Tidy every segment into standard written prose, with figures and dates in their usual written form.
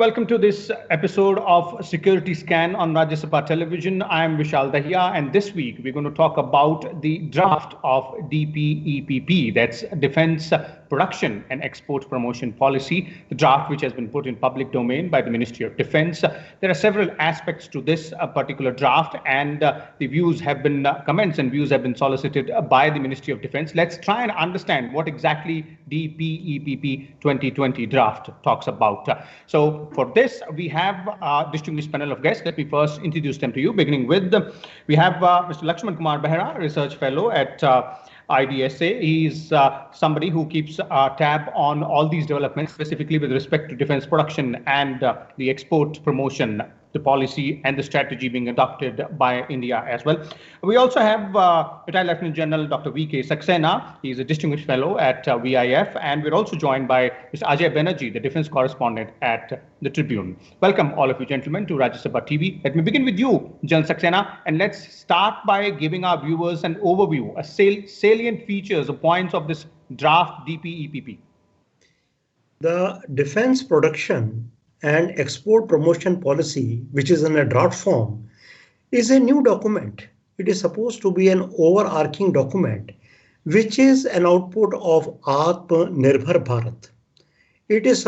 welcome to this episode of Security Scan on Rajya Sabha Television. I am Vishal Dahiya, and this week we're going to talk about the draft of DPEPP, that's Defense Production and Export Promotion Policy, the draft which has been put in public domain by the Ministry of Defense. There are several aspects to this particular draft, and the views have been comments and views have been solicited by the Ministry of Defense. Let's try and understand what exactly DPEPP 2020 draft talks about. So for this, we have a distinguished panel of guests. Let me first introduce them to you, beginning with we have Mr. Lakshman Kumar Behra, Research Fellow at IDSA. He's somebody who keeps a tab on all these developments, specifically with respect to defense production and the export promotion, the policy and the strategy being adopted by India as well. We also have retired Lieutenant General Dr. V.K. Saxena. He's a distinguished fellow at VIF, and we're also joined by Mr. Ajay Banerjee, the defense correspondent at the Tribune. Welcome all of you gentlemen to Rajya Sabha TV. Let me begin with you, General Saxena, and let's start by giving our viewers an overview, a salient features or points of this draft DPEPP. The defense production and export promotion policy, which is in a draft form, is a new document. It is supposed to be an overarching document, which is an output of Atmanirbhar Bharat. It is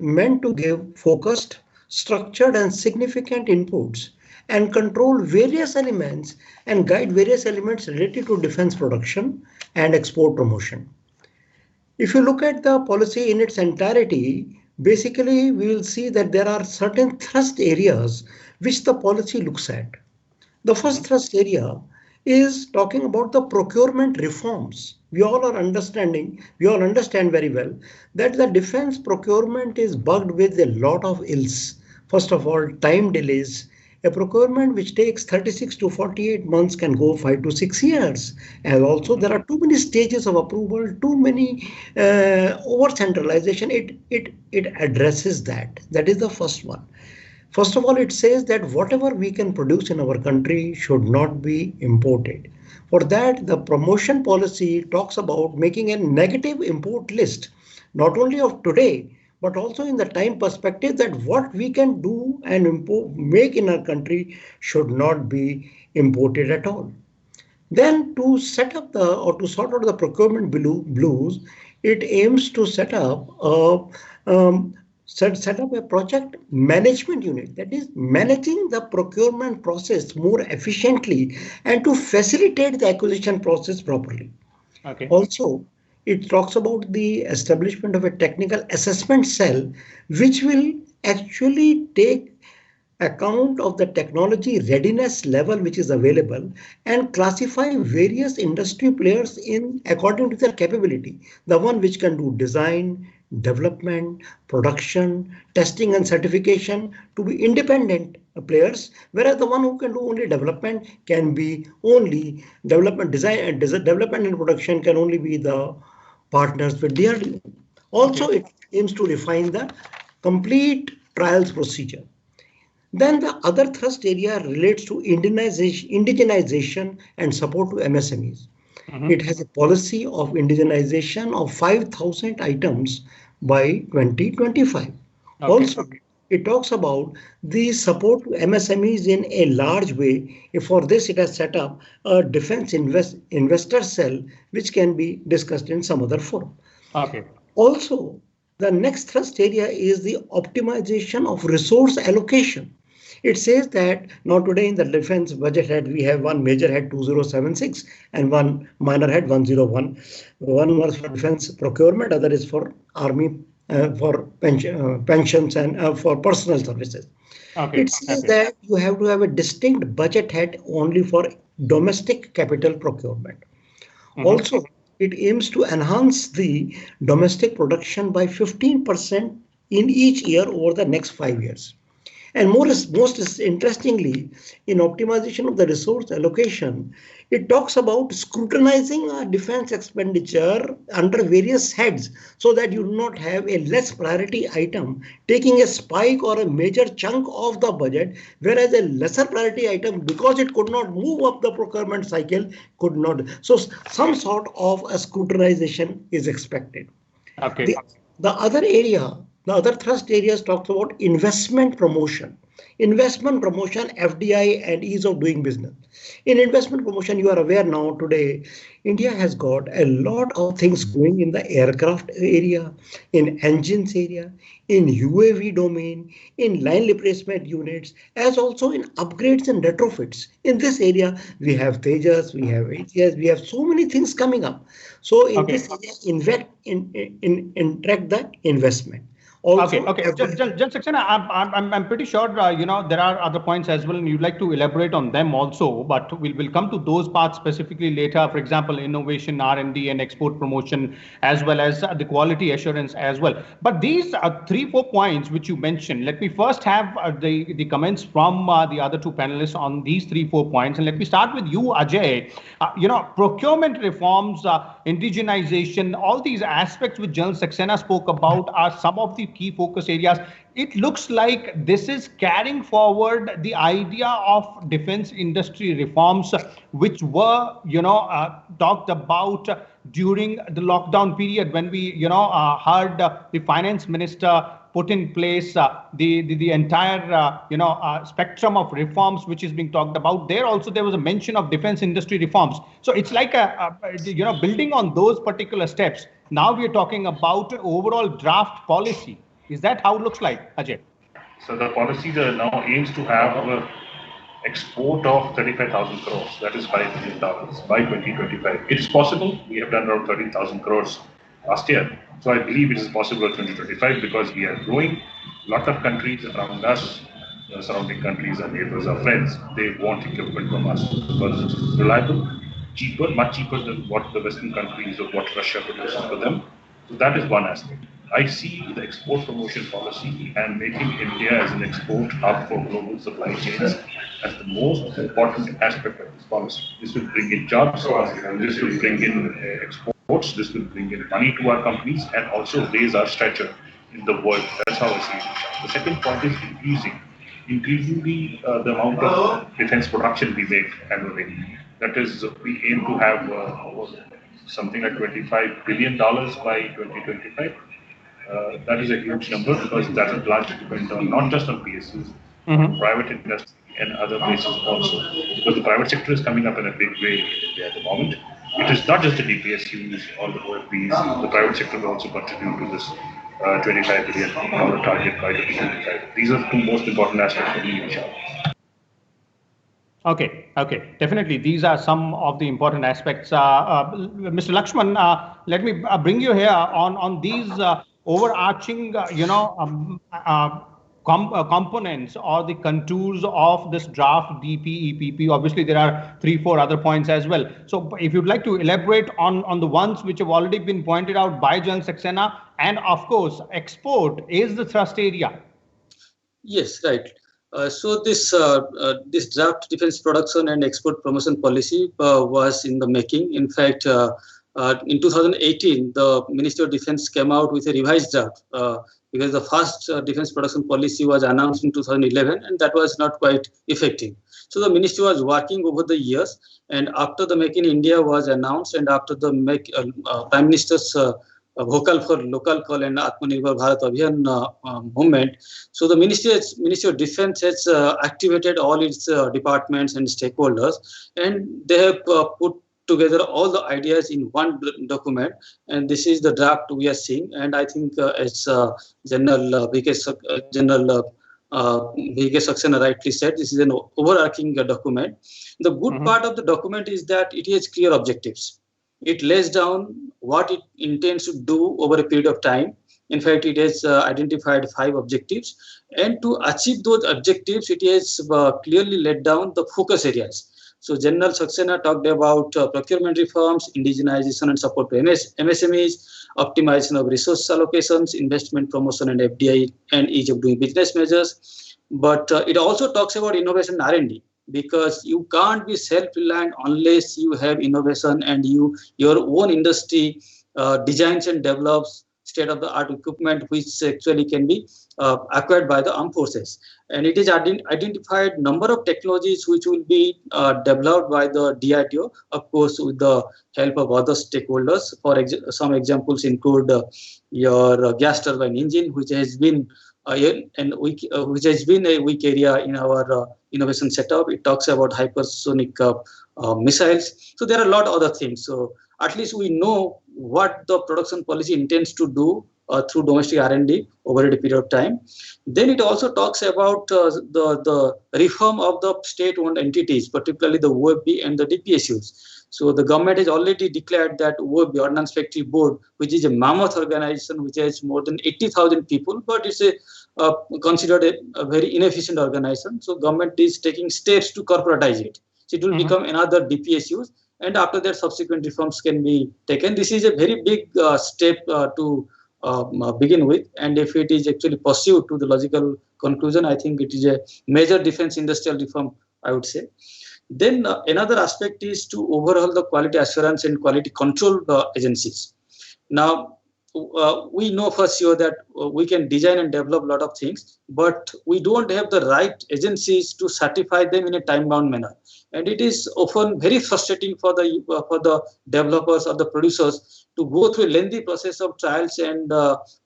meant to give focused, structured and significant inputs and control various elements and guide various elements related to defense production and export promotion. If you look at the policy in its entirety, basically, we will see that there are certain thrust areas which the policy looks at. The first thrust area is talking about the procurement reforms. We all understand very well that the defense procurement is bugged with a lot of ills. First of all, time delays. A procurement which takes 36 to 48 months can go 5 to 6 years. And also there are too many stages of approval, too many over centralization. It addresses that. That is the first one. First of all, it says that whatever we can produce in our country should not be imported. For that, the promotion policy talks about making a negative import list, not only of today, but also in the time perspective that what we can do and make in our country should not be imported at all. Then to set up to sort out the procurement blues, it aims to set up a project management unit, that is managing the procurement process more efficiently and to facilitate the acquisition process properly. Okay. Also, it talks about the establishment of a technical assessment cell, which will actually take account of the technology readiness level which is available and classify various industry players in according to their capability. The one which can do design, development, production, testing and certification to be independent players, whereas the one who can do only development can be only development, design, development and production can only be the partners with DRDO. Also, it aims to refine the complete trials procedure. Then the other thrust area relates to indigenization and support to MSMEs. It has a policy of indigenization of 5,000 items by 2025. Also, it talks about the support to MSMEs in a large way. For this, it has set up a defense investor cell, which can be discussed in some other forum. Okay. Also, the next thrust area is the optimization of resource allocation. It says that now today in the defense budget head, we have one major head 2076 and one minor head 101. One was for defense procurement, other is for army for pensions and for personal services. Okay. It says that you have to have a distinct budget head only for domestic capital procurement. Also, it aims to enhance the domestic production by 15% in each year over the next 5 years. And most interestingly, in optimization of the resource allocation, it talks about scrutinizing our defense expenditure under various heads so that you do not have a less priority item taking a spike or a major chunk of the budget, whereas a lesser priority item, because it could not move up the procurement cycle, could not. So some sort of a scrutinization is expected. Okay. The other area The other thrust areas talks about investment promotion. Investment promotion, FDI, and ease of doing business. In investment promotion, you are aware now today, India has got a lot of things going in the aircraft area, in engines area, in UAV domain, in line replacement units, as also in upgrades and retrofits. In this area, we have Tejas, we have ATS, we have so many things coming up. So in this area, interact the investment. Also, okay. Just Saxena, I'm pretty sure there are other points as well, and you'd like to elaborate on them also. But we'll come to those parts specifically later. For example, innovation, R&D, and export promotion, as well as the quality assurance as well. But these 3-4 points which you mentioned. Let me first have the comments from the other two panelists on these 3-4 points, and let me start with you, Ajay. Procurement reforms, indigenization, all these aspects which General Saxena spoke about are some of the key focus areas. It looks like this is carrying forward the idea of defense industry reforms, which were, talked about during the lockdown period when we, heard the finance minister put in place the entire, spectrum of reforms which is being talked about. There also there was a mention of defense industry reforms. So it's like building on those particular steps. Now we are talking about overall draft policy. Is that how it looks like, Ajay? So the policy now aims to have an export of 35,000 crores, that is $5 billion by 2025. It is possible. We have done around 13,000 crores last year. So I believe it is possible in 2025 because we are growing. A lot of countries around us, surrounding countries, our neighbors, our friends, they want equipment from us because it's reliable, cheaper, much cheaper than what the Western countries or what Russia produces for them. So that is one aspect. I see the export promotion policy and making India as an export hub for global supply chains as the most important aspect of this policy. This will bring in jobs, this will bring in exports, this will bring in money to our companies and also raise our stature in the world. That's how I see it. The second point is increasing the amount of defense production we make annually. That is, we aim to have something like $25 billion by 2025. That is a huge number because that is largely dependent on not just on PSUs, private industry and other places also. Because the private sector is coming up in a big way in India at the moment. It is not just the DPSUs or the OFPs. The private sector will also contribute to this $25 billion target by 2025. These are the two most important aspects for me, Vishal. Okay, definitely. These are some of the important aspects. Mr. Lakshman, let me bring you here on these overarching, components or the contours of this draft DPEPP. Obviously, there are 3-4 other points as well. So if you'd like to elaborate on the ones which have already been pointed out by General Saxena, and of course, export is the thrust area. Yes, right. So this draft defense production and export promotion policy was in the making. In fact, in 2018, the Ministry of Defense came out with a revised draft because the first defense production policy was announced in 2011 and that was not quite effective. So the ministry was working over the years, and after the Make in India was announced and after the Prime Minister's Vocal for Local call and Atmanirbhar Bharat Abhiyan movement. So the Ministry of Defense has activated all its departments and stakeholders, and they have put together all the ideas in one document, and this is the draft we are seeing. And I think as General V.K. Saxena rightly said, this is an overarching document. The good part of the document is that it has clear objectives. It lays down what it intends to do over a period of time. In fact, it has identified 5 objectives, and to achieve those objectives, it has clearly laid down the focus areas. So General Saxena talked about procurement reforms, indigenization and support to MSMEs, optimization of resource allocations, investment promotion and FDI, and ease of doing business measures. But it also talks about innovation and R&D, because you can't be self-reliant unless you have innovation and your own industry designs and develops state-of-the-art equipment which actually can be acquired by the armed forces. And it is identified number of technologies which will be developed by the DRDO, of course, with the help of other stakeholders. Some examples include your gas turbine engine, which has been which has been a weak area in our innovation setup. It talks about hypersonic missiles. So there are a lot of other things. So at least we know what the production policy intends to do through domestic R&D over a period of time. Then it also talks about the reform of the state-owned entities, particularly the OFB and the DPSUs. So the government has already declared that OFB, Ordnance Factory Board, which is a mammoth organization which has more than 80,000 people, but it's considered a very inefficient organization. So government is taking steps to corporatize it. So it will become another DPSUs, and after that subsequent reforms can be taken. This is a very big step to begin with, and if it is actually pursued to the logical conclusion, I think it is a major defense industrial reform, I would say. Then another aspect is to overhaul the quality assurance and quality control agencies. Now, we know for sure that we can design and develop a lot of things, but we don't have the right agencies to certify them in a time-bound manner. And it is often very frustrating for the developers or the producers to go through a lengthy process of trials and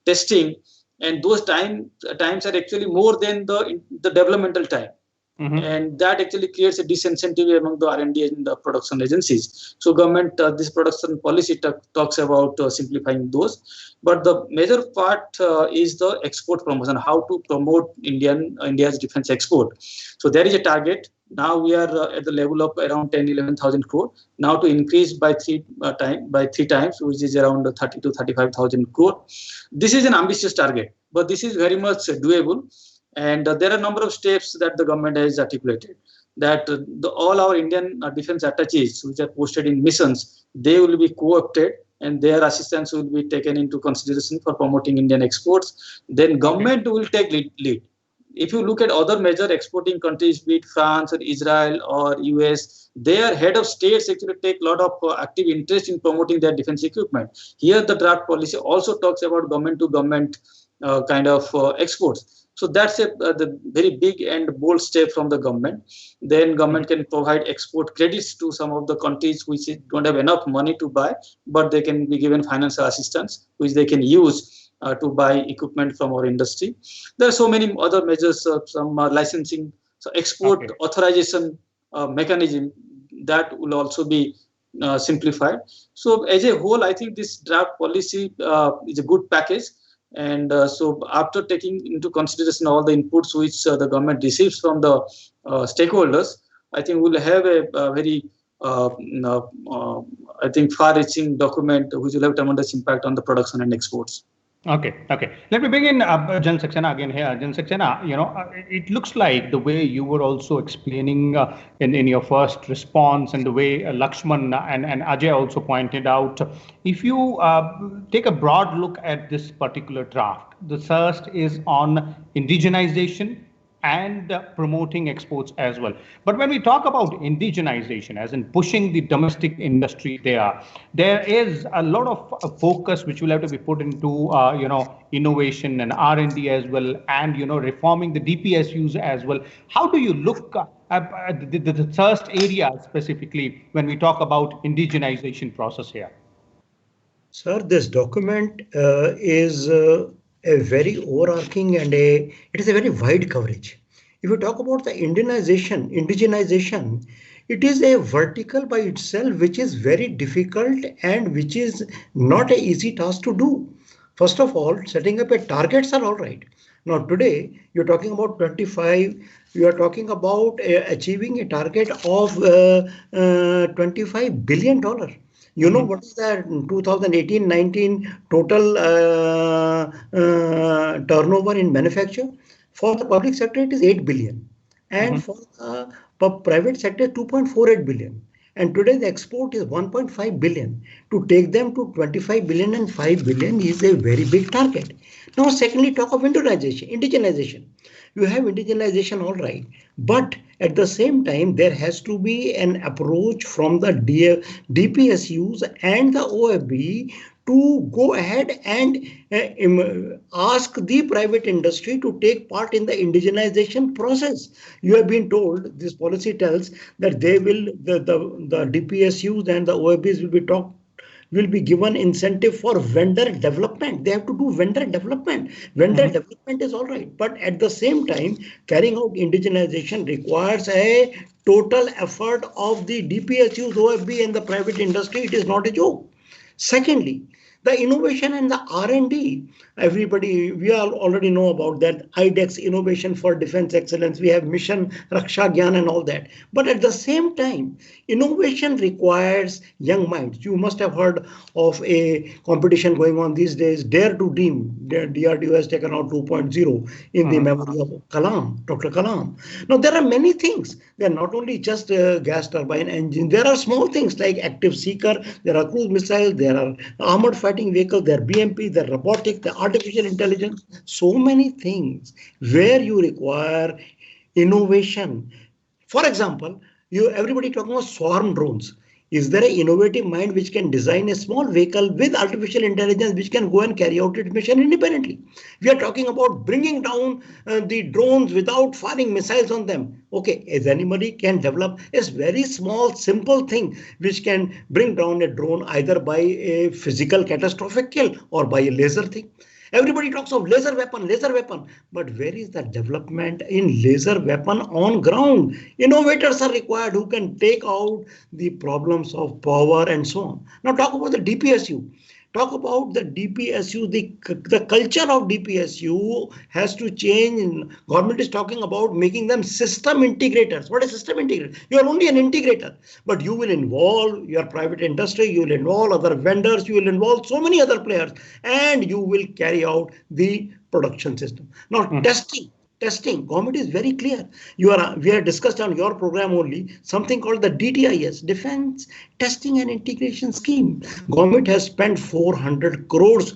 testing, and those times are actually more than the developmental time. And that actually creates a disincentive among the R&D and the production agencies. So government, this production policy talks about simplifying those. But the major part is the export promotion, how to promote India's defense export. So there is a target. Now we are at the level of around 10,000-11,000 crore. Now to increase by three times, which is around 30,000 to 35,000 crore. This is an ambitious target, but this is very much doable. And there are a number of steps that the government has articulated, that all our Indian defense attaches which are posted in missions, they will be co-opted and their assistance will be taken into consideration for promoting Indian exports. Then government will take lead. If you look at other major exporting countries, be it France or Israel or US, their head of states actually take a lot of active interest in promoting their defense equipment. Here the draft policy also talks about government to government kind of exports. So that's the very big and bold step from the government. Then government can provide export credits to some of the countries which don't have enough money to buy, but they can be given financial assistance, which they can use to buy equipment from our industry. There are so many other measures, some licensing, so export authorization mechanism that will also be simplified. So as a whole, I think this draft policy is a good package. And so after taking into consideration all the inputs which the government receives from the stakeholders, I think we'll have a very, I think, far-reaching document which will have tremendous impact on the production and exports. Okay. Let me bring in Jan Saxena again here. Jan Saxena, it looks like the way you were also explaining in your first response and the way Lakshman and Ajay also pointed out, if you take a broad look at this particular draft, the first is on indigenization and promoting exports as well. But when we talk about indigenization, as in pushing the domestic industry there is a lot of focus which will have to be put into, innovation and R&D as well, and, reforming the DPSUs as well. How do you look at the first area specifically when we talk about indigenization process here? Sir, this document is a very overarching and it is a very wide coverage. If you talk about the indigenization, it is a vertical by itself, which is very difficult and which is not an easy task to do. First of all, setting up a targets are all right. Now today, you're talking about 25, you are talking about achieving a target of $25 billion. You know what is the 2018-19 total turnover in manufacture? For the public sector, it is 8 billion. And for the private sector, 2.48 billion. And today the export is 1.5 billion. To take them to 25 billion and 5 billion is a very big target. Now, secondly, talk of indigenization. You have indigenization, all right. But at the same time, there has to be an approach from the DPSUs and the OFB to go ahead and ask the private industry to take part in the indigenization process. You have been told, this policy tells that they will, the DPSUs and the OFBs will be given incentive for vendor development. They have to do vendor development. Vendor development is all right, but at the same time, carrying out indigenization requires a total effort of the DPSUs, OFB, and the private industry. It is not a joke. Secondly, the innovation and the R&D, we all already know about that. IDEX, Innovation for Defense Excellence. We have Mission Raksha Gyan and all that. But at the same time, innovation requires young minds. You must have heard of a competition going on these days, Dare to Dream. DRDO has taken out 2.0 in the memory of Kalam, Dr. Kalam. Now, there are many things. They're not only just gas turbine engine. There are small things like active seeker. There are cruise missiles. There are armored fighting vehicle, their BMP, their robotic, their artificial intelligence, so many things where you require innovation. For example, everybody talking about swarm drones. Is there an innovative mind which can design a small vehicle with artificial intelligence which can go and carry out its mission independently? We are talking about bringing down the drones without firing missiles on them. Okay, as anybody can develop a very small, simple thing which can bring down a drone either by a physical catastrophic kill or by a laser thing. Everybody talks of laser weapon, but where is the development in laser weapon on ground? Innovators are required who can take out the problems of power and so on. Now talk about the DPSU. Talk about the DPSU, the culture of DPSU has to change. Government is talking about making them system integrators. What is system integrator? You are only an integrator, but you will involve your private industry, you will involve other vendors, you will involve so many other players, and you will carry out the production system. Now, testing, government is very clear. We have discussed on your program only something called the DTIS, Defense Testing and Integration Scheme. Government has spent 400 crores,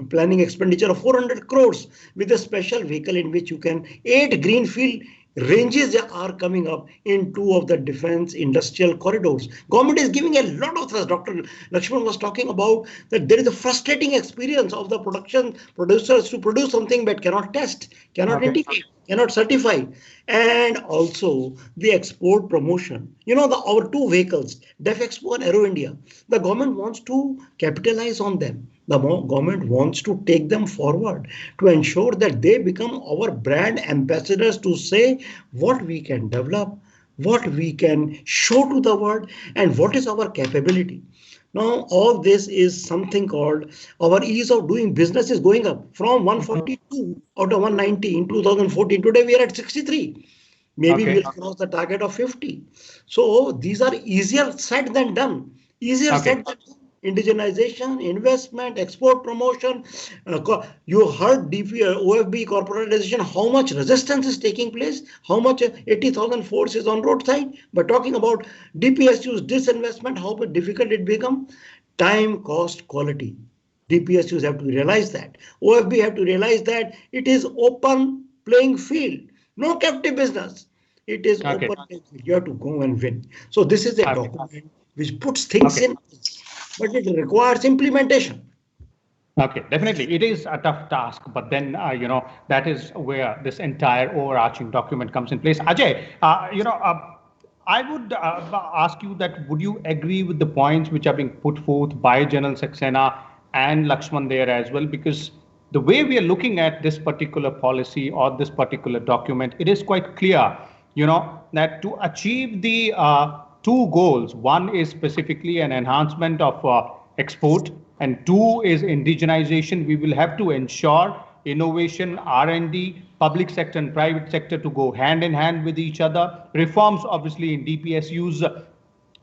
planning expenditure of 400 crores with a special vehicle in which you can 8 greenfield ranges are coming up in 2 of the defense industrial corridors. Government is giving a lot of thrust. Dr. Lakshman was talking about that there is a frustrating experience of the producers to produce something but cannot test, cannot integrate, cannot certify. And also the export promotion. Our 2 vehicles, DEF Expo and Aero India, the government wants to capitalize on them. The government wants to take them forward to ensure that they become our brand ambassadors to say what we can develop, what we can show to the world, and what is our capability. Now, all this is something called our ease of doing business is going up from 142 out of 190 in 2014. Today, we are at 63. Maybe we'll cross the target of 50. So these are easier said than done. Easier said than done. Indigenization, investment, export promotion. You heard OFB corporatization, how much resistance is taking place, how much 80,000 force is on roadside. But talking about DPSU's disinvestment, how difficult it become. Time, cost, quality. DPSUs have to realize that. OFB have to realize that it is open playing field. No captive business. It is open playing field. You have to go and win. So this is a document which puts things in, but it requires implementation. Okay, definitely. It is a tough task, but then, that is where this entire overarching document comes in place. Ajay, I would ask you that, would you agree with the points which are being put forth by General Saxena and Lakshman there as well? Because the way we are looking at this particular policy or this particular document, it is quite clear, that to achieve the 2 goals, one is specifically an enhancement of export, and 2 is indigenization. We will have to ensure innovation, R&D, public sector and private sector to go hand in hand with each other. Reforms, obviously, in DPSUs.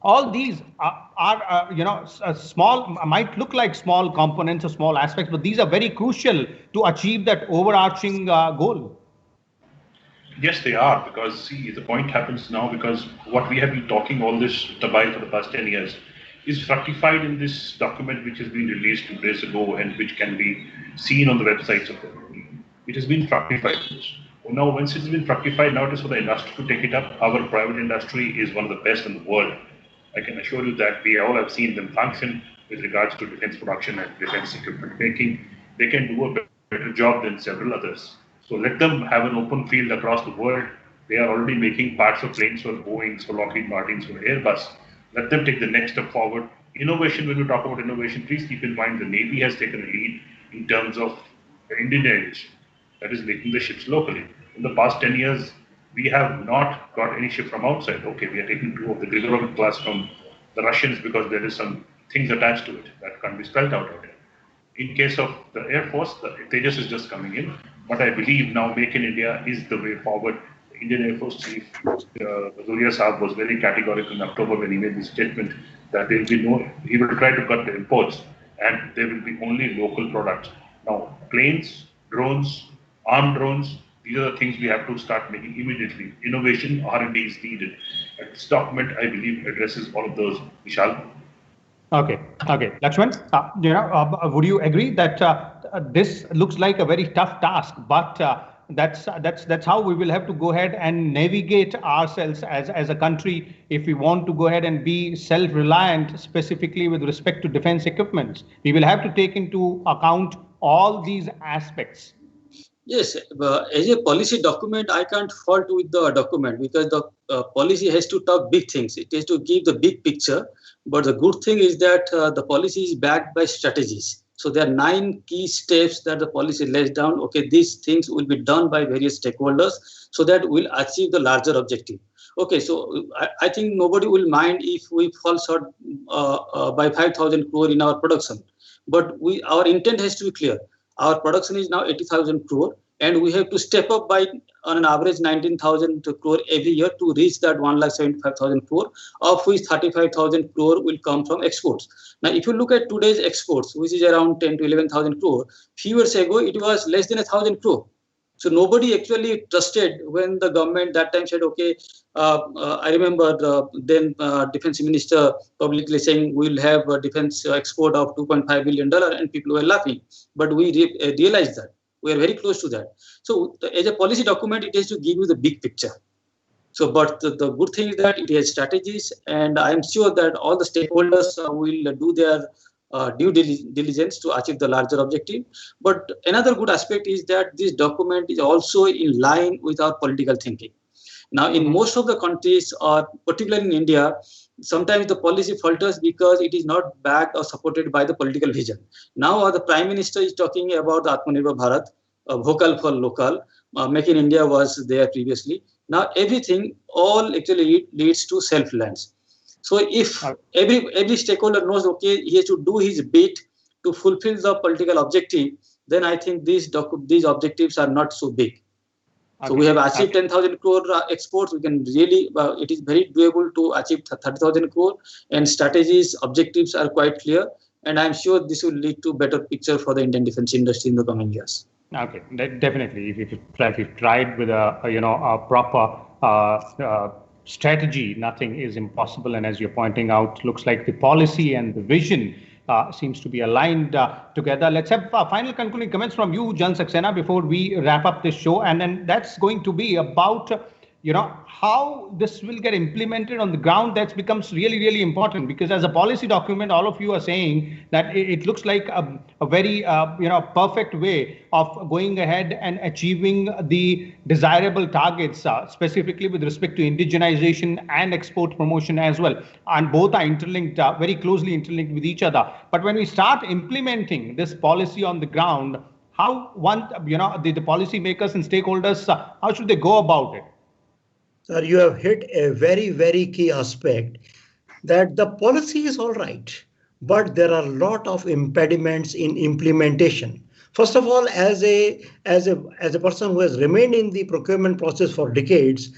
All these are small, might look like small components or small aspects, but these are very crucial to achieve that overarching goal. Yes, they are, because see, the point happens now because what we have been talking all this while for the past 10 years is fructified in this document which has been released 2 days ago and which can be seen on the websites of the company. It has been fructified. Now, once it has been fructified, now it is for the industry to take it up. Our private industry is one of the best in the world. I can assure you that we all have seen them function. with regards to defense production and defense equipment making. They can do a better job than several others. So let them have an open field across the world. They are already making parts of planes for Boeing, for Lockheed Martin, for Airbus. Let them take the next step forward. Innovation, when we talk about innovation, please keep in mind the Navy has taken a lead in terms of indigenization, that is making the ships locally. In the past 10 years, we have not got any ship from outside. Okay, we are taking 2 of the Grigorov class from the Russians because there is some things attached to it that can't be spelled out here. In case of the Air Force, the Tejas is just coming in, but I believe now Make in India is the way forward. The Indian Air Force Chief Bhadoria Saab was very categorical in October when he made the statement that there will be no, he will try to cut the imports and there will be only local products. Now, planes, drones, armed drones, these are the things we have to start making immediately. Innovation, R&D is needed. And this document, I believe, addresses all of those. Vishal? Okay. Lakshman, would you agree that this looks like a very tough task, but that's how we will have to go ahead and navigate ourselves as a country if we want to go ahead and be self-reliant, specifically with respect to defense equipment. We will have to take into account all these aspects. Yes, as a policy document, I can't fault with the document because the policy has to talk big things. It has to give the big picture. But the good thing is that the policy is backed by strategies. So there are 9 key steps that the policy lays down. Okay, these things will be done by various stakeholders so that we'll achieve the larger objective. Okay, so I think nobody will mind if we fall short by 5,000 crore in our production. But our intent has to be clear. Our production is now 80,000 crore, and we have to step up by on an average 19,000 crore every year to reach that 1,75,000 crore, of which 35,000 crore will come from exports. Now, if you look at today's exports, which is around 10 to 11,000 crore, few years ago it was less than 1,000 crore. So nobody actually trusted when the government that time said, okay, I remember then defense minister publicly saying we'll have a defense export of $2.5 billion, and people were laughing. But we realized that we are very close to that. So as a policy document, it has to give you the big picture. So, but the good thing is that it has strategies, and I am sure that all the stakeholders will do their due diligence to achieve the larger objective. But another good aspect is that this document is also in line with our political thinking. Now, in most of the countries, or particularly in India, sometimes the policy falters because it is not backed or supported by the political vision. Now, the Prime Minister is talking about the Atmanirbhar Bharat, vocal for local. Make in India was there previously. Now, everything all actually leads to self-reliance. So if every stakeholder knows, okay, he has to do his bit to fulfill the political objective, then I think these objectives are not so big. Okay. So we have achieved 10,000 crore exports. We can really, it is very doable to achieve 30,000 crore, and strategies, objectives are quite clear. And I'm sure this will lead to better picture for the Indian defense industry in the coming years. Okay, definitely. If you've tried with a proper strategy, nothing is impossible. And as you're pointing out, looks like the policy and the vision seems to be aligned together. Let's have final concluding comments from you, Jan Saxena, before we wrap up this show. And then that's going to be about, how this will get implemented on the ground. That becomes really, really important, because as a policy document, all of you are saying that it looks like a very, perfect way of going ahead and achieving the desirable targets, specifically with respect to indigenization and export promotion as well. And both are interlinked, very closely interlinked with each other. But when we start implementing this policy on the ground, how the policy makers and stakeholders, how should they go about it? Sir, you have hit a very, very key aspect, that the policy is all right, but there are a lot of impediments in implementation. First of all, as a person who has remained in the procurement process for decades,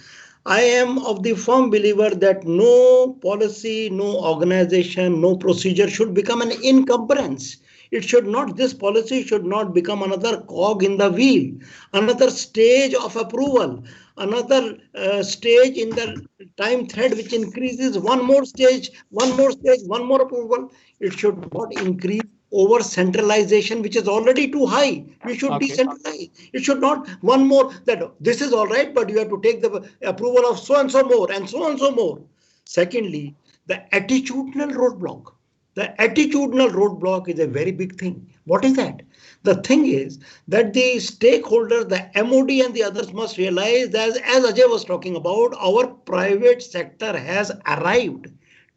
I am of the firm believer that no policy, no organization, no procedure should become an encumbrance. This policy should not become another cog in the wheel, another stage of approval, another stage in the time thread which increases one more stage, one more approval. It should not increase over centralization, which is already too high. We should decentralize. It should not one more that this is all right, but you have to take the approval of so and so more and so and so more. Secondly, the attitudinal roadblock. The attitudinal roadblock is a very big thing. What is that? The thing is that the stakeholders, the MOD and the others must realize that, as Ajay was talking about, our private sector has arrived.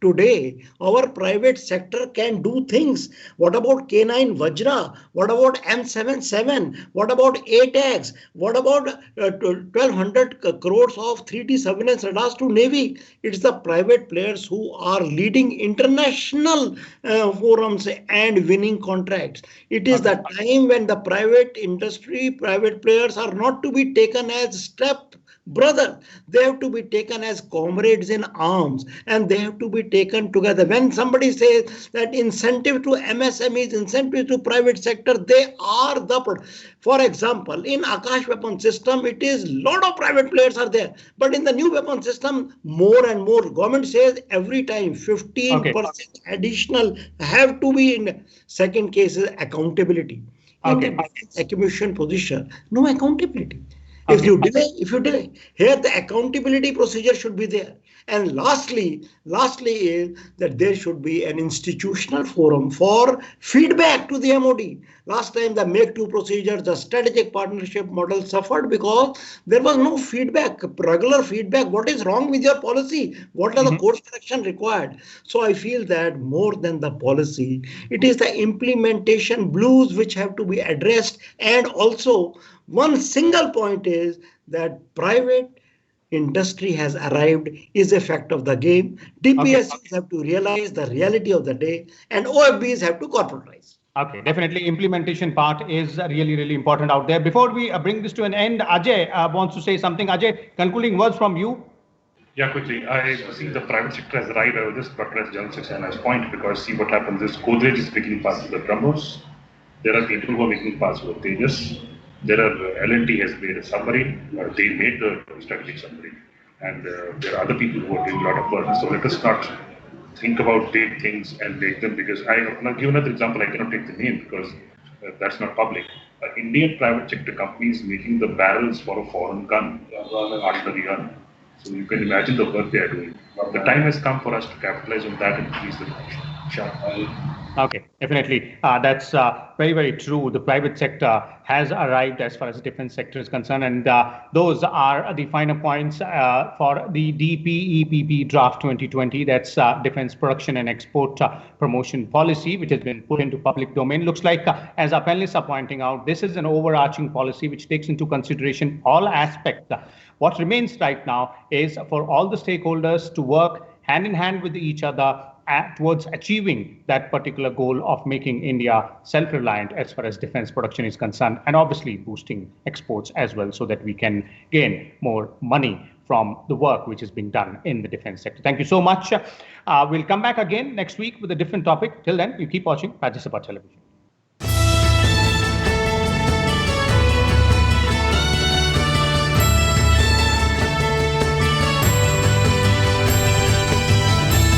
Today, our private sector can do things. What about K9 Vajra? What about M77? What about ATAGS? What about 1200 crores of 3D surveillance radars to Navy? It's the private players who are leading international forums and winning contracts. It is the time when the private industry, private players are not to be taken as step brother. They have to be taken as comrades in arms, and they have to be taken together. When somebody says that incentive to MSMEs, incentive to private sector, they are the, for example, in Akash weapon system, it is lot of private players are there, but in the new weapon system, more and more. Government says every time 15% additional have to be in. Second case is accountability. In the acquisition position, no accountability. If you delay, here the accountability procedure should be there. And lastly is that there should be an institutional forum for feedback to the MOD. Last time the Make-2 procedure, the strategic partnership model suffered because there was no feedback, regular feedback. What is wrong with your policy? What are the course correction required? So I feel that more than the policy, it is the implementation blues which have to be addressed. And also one single point is that private industry has arrived is a fact of the game. DPSUs have to realize the reality of the day, and OFBs have to corporatize. Okay, definitely implementation part is really, really important out there. Before we bring this to an end, Ajay wants to say something. Ajay, concluding words from you. Yeah, quickly. I see the private sector has arrived. I will just buttress General Saxena's point, because see what happens is Godrej is making parts with the BrahMos. There are people who are making parts with Tejas. There are L&T has made a submarine. They made the strategic submarine, and there are other people who are doing a lot of work. So let us not think about big things and make them, because I'll give another example. I cannot take the name because that's not public. Indian private sector companies making the barrels for a foreign gun, artillery gun. So you can imagine the work they are doing. The time has come for us to capitalize on that and increase the production. Okay, definitely. That's very, very true. The private sector has arrived as far as the defense sector is concerned. And those are the final points for the DPEPP draft 2020. That's Defense Production and Export Promotion Policy, which has been put into public domain. Looks like, as our panelists are pointing out, this is an overarching policy which takes into consideration all aspects. What remains right now is for all the stakeholders to work hand in hand with each other towards achieving that particular goal of making India self-reliant as far as defense production is concerned, and obviously boosting exports as well, so that we can gain more money from the work which is being done in the defense sector. Thank you so much. We'll come back again next week with a different topic. Till then, you keep watching Rajya Sabha Television.